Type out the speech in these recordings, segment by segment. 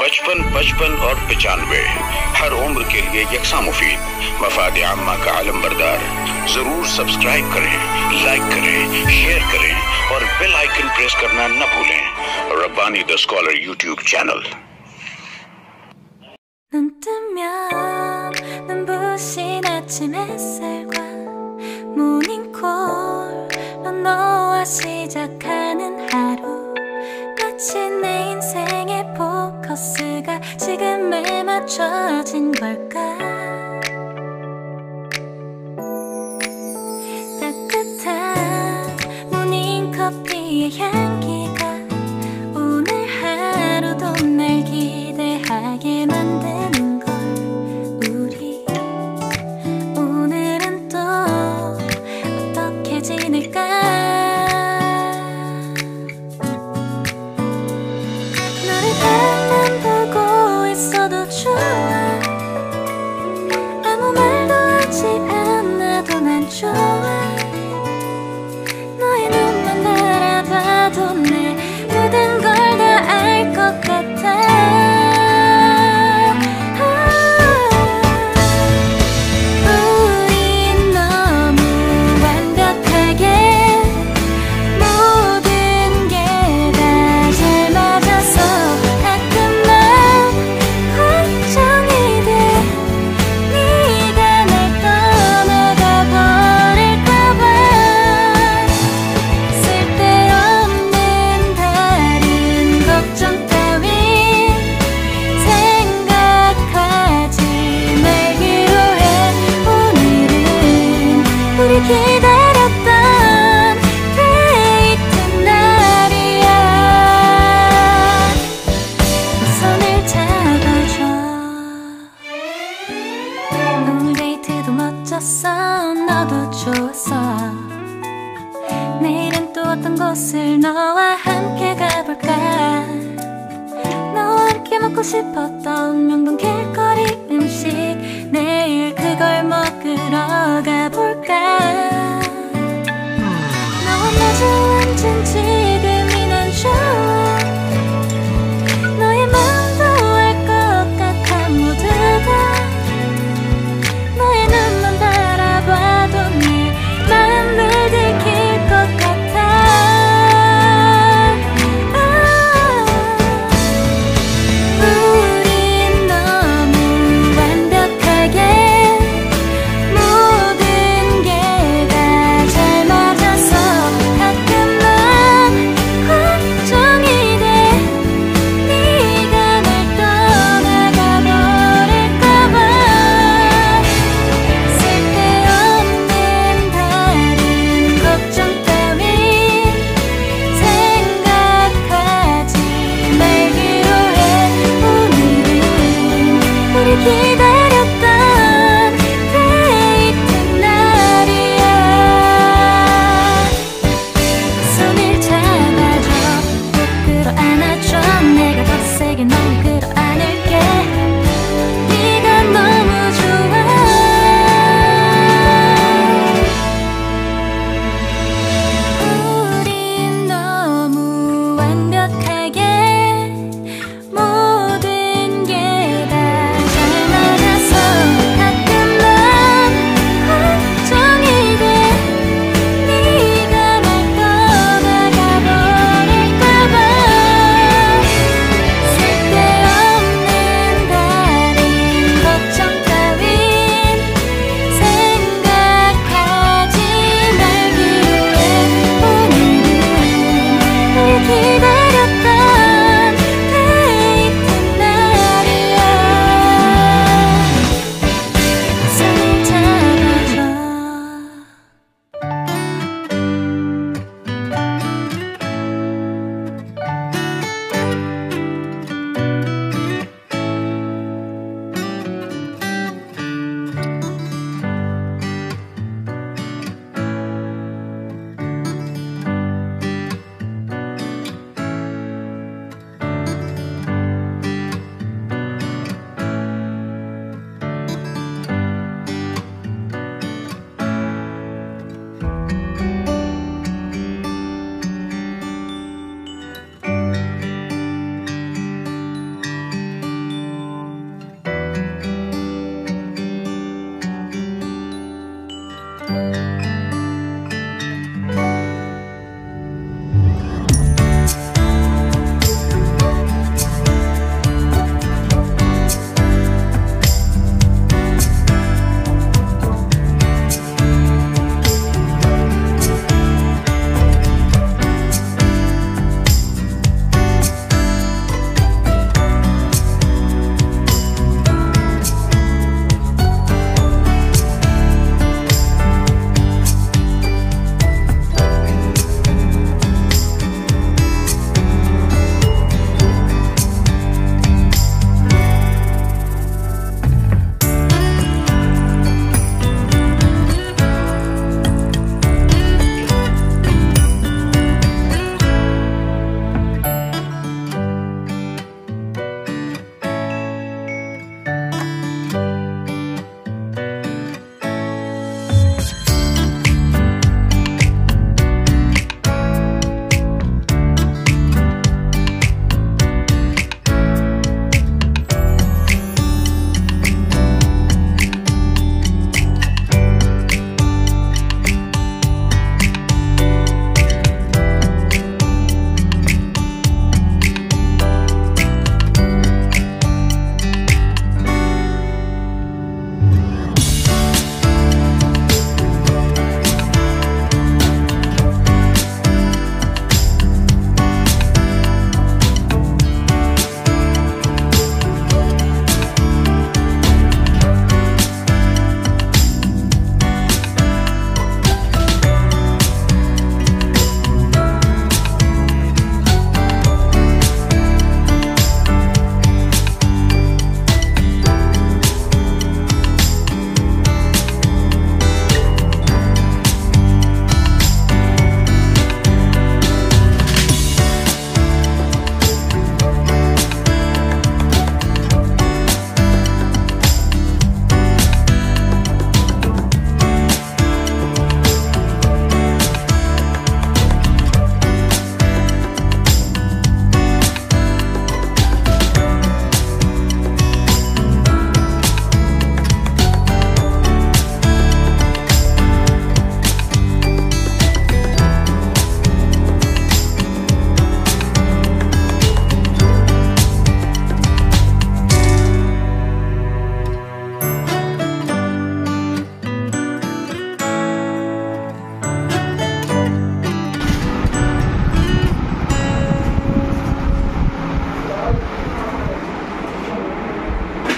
55, 55 और 95 हर उम्र के लिए यकसा मुफीद। मफाद आम्मा का आलम बरदार। जरूर सब्सक्राइब करें, लाइक करें, शेयर करें और बेल आइकन प्रेस करना न भूलें। Rabbani the scholar YouTube channel. 눈 뜨면 눈부신 아침 햇살과 모닝콜로 너와 시작하는 하루, 마치 내 인생의 포커스가 지금에 맞춰진 걸까. 따뜻한 모닝커피의 향기가 오늘 하루도 날 기대하게 만드는 걸. 우리 오늘은 또 어떻게 지낼까. 너를 바라만 보고 있어도 좋아. 아무 말도 하지 않아도 난 좋아. 너의 눈만 바라봐도 내 모든 걸 다 알 것 같아. 우린 너무 완벽하게 모든 게 다 잘 맞아서 가끔 난 걱정이 돼. 네가 날 떠나가 버릴까봐. 쓸데없는 다른 걱정 따윈 생각하지 말기로 해. 오늘은 우리 기다렸던 데이트 날이야. 손을 잡아줘. 오늘 데이트도 멋졌어. 너도 좋았어. 내일은 또 어떤 곳을 너와 함께 가볼까. 너와 함께 먹고 싶었던 명동 길거리 음식, 내일 그걸 먹으러 가볼까. 너와 마주 앉은 지금이 난 좋아. 너의 마음도 알 것 같아. 모두 다 너의 눈만 바라봐도 내 마음을 들킬 것 같아. 우린 너무 완벽하게 모든 게 다 잘 맞아서 가끔 난 걱정이 돼. 네가 날 떠나가 버릴까봐. 쓸데없는 다른 걱정 따윈 생각하지 말기로 해. 오늘은 우리 기다렸던 데이트 날이야. 손을 잡아줘. 꼭 끌어안아줘. 내가 더 세게 널 끌어안을게. 네가 너무 좋아. 우린 너무 완벽하게 모든 게 다 잘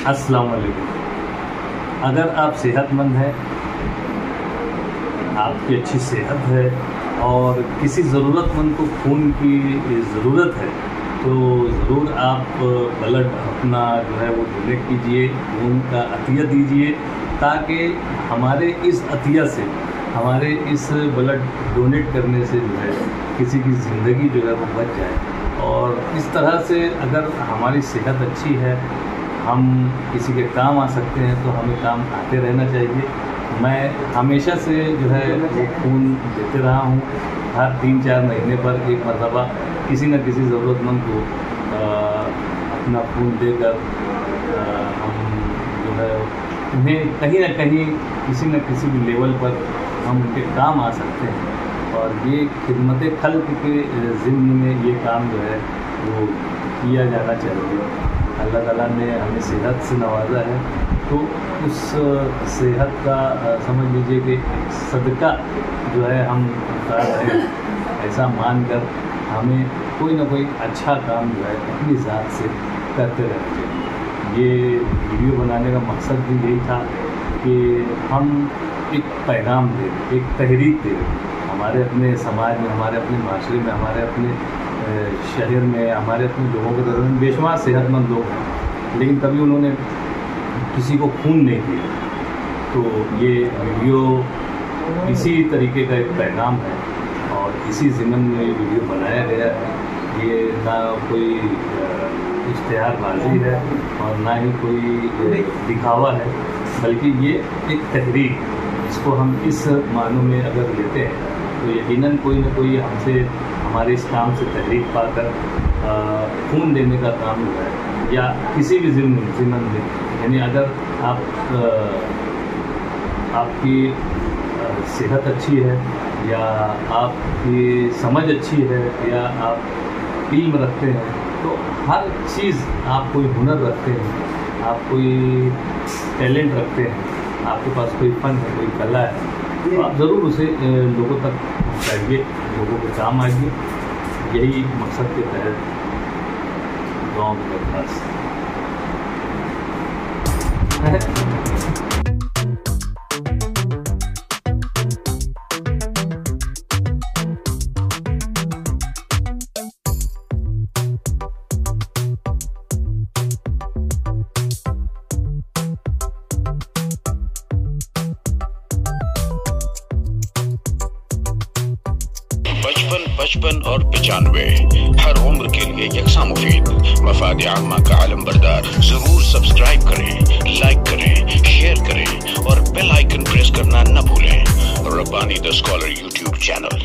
अस्सलाम वालेकुम। अगर आप सेहतमंद हैं, आपकी अच्छी सेहत है और किसी ज़रूरतमंद को खून की ज़रूरत है तो ज़रूर आप ब्लड अपना जो है वो डोनेट कीजिए, खून का अतिया दीजिए, ताकि हमारे इस अतिया से, हमारे इस ब्लड डोनेट करने से जो है किसी की ज़िंदगी जो है वो बच जाए। और इस तरह से अगर हमारी सेहत अच्छी है, हम किसी के काम आ सकते हैं, तो हमें काम आते रहना चाहिए। मैं हमेशा से जो है वो खून देते रहा हूँ। हर 3-4 महीने पर एक मरतबा किसी न किसी ज़रूरतमंद को अपना खून देकर हम जो है उन्हें कहीं ना कहीं किसी न किसी भी लेवल पर हम उनके काम आ सकते हैं। और ये खिदमत खल्क के ज़िम्न में ये काम जो है वो किया जाना चाहिए। अल्लाह ताला ने हमें सेहत से नवाजा है, तो उस सेहत का समझ लीजिए कि सदका जो है हम उतार रहे हैं, ऐसा मानकर हमें कोई ना कोई अच्छा काम जो है अपनी ज़ात से करते रहना चाहिए। ये वीडियो बनाने का मकसद भी यही था कि हम एक पैगाम दें, एक तहरीक दें हमारे अपने समाज में, हमारे अपने माशरे में, हमारे अपने शहर में, हमारे अपने लोगों के दरमियान बेशुमार सेहतमंद लोग हैं, लेकिन कभी उन्होंने किसी को खून नहीं दिया। तो ये वीडियो इसी तरीके का एक पैगाम है और इसी ज़िम्न में ये वीडियो बनाया गया है। ये ना कोई इश्तिहारबाजी है और ना ही कोई दिखावा है, बल्कि ये एक तहरीक, इसको हम इस मानों में अगर लेते हैं तो यकीनन कोई ना कोई हमसे, हमारे इस काम से तहरीक पाकर खून देने का काम जो है, या किसी भी ज़िम्न में, यानी अगर आपकी सेहत अच्छी है, या आपकी समझ अच्छी है, या आप इल्म रखते हैं, तो हर चीज़, आप कोई हुनर रखते हैं, आप कोई टैलेंट रखते हैं, आपके पास कोई फ़न है, कोई कला है, तो आप ज़रूर उसे लोगों तक पहुँचाइए, लोगों के काम आइए। यही मकसद के तहत गाँव में दरखास्त पचपन और 95 हर उम्र के लिए यकसा मुफीद। मफाद आम्मा का आलम बरदार। जरूर सब्सक्राइब करें, लाइक करें, शेयर करें और बेल आइकन प्रेस करना न भूलें। Rabbani the scholar YouTube channel.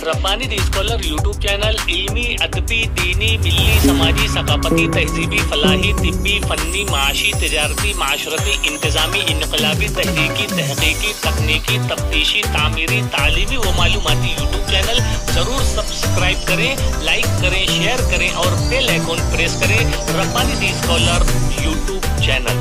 Rabbani the scholar YouTube channel इल्मी, अदबी, दीनी, मिल्ली, समाजी, सकाफती, तहजीबी, फलाही, तिब्बी, फन्नी, माशी, तिजारती, माशरती, इंतजामी, इनकलाबी, तहरीकी, तहकीकी, तकनीकी, तफ्तीशी, तामीरी, तालीमी व मालूमाती यूट्यूब चैनल। ज़रूर सब्सक्राइब करें, लाइक करें, शेयर करें और बेल आइकन प्रेस करें। Rabbani the scholar YouTube channel.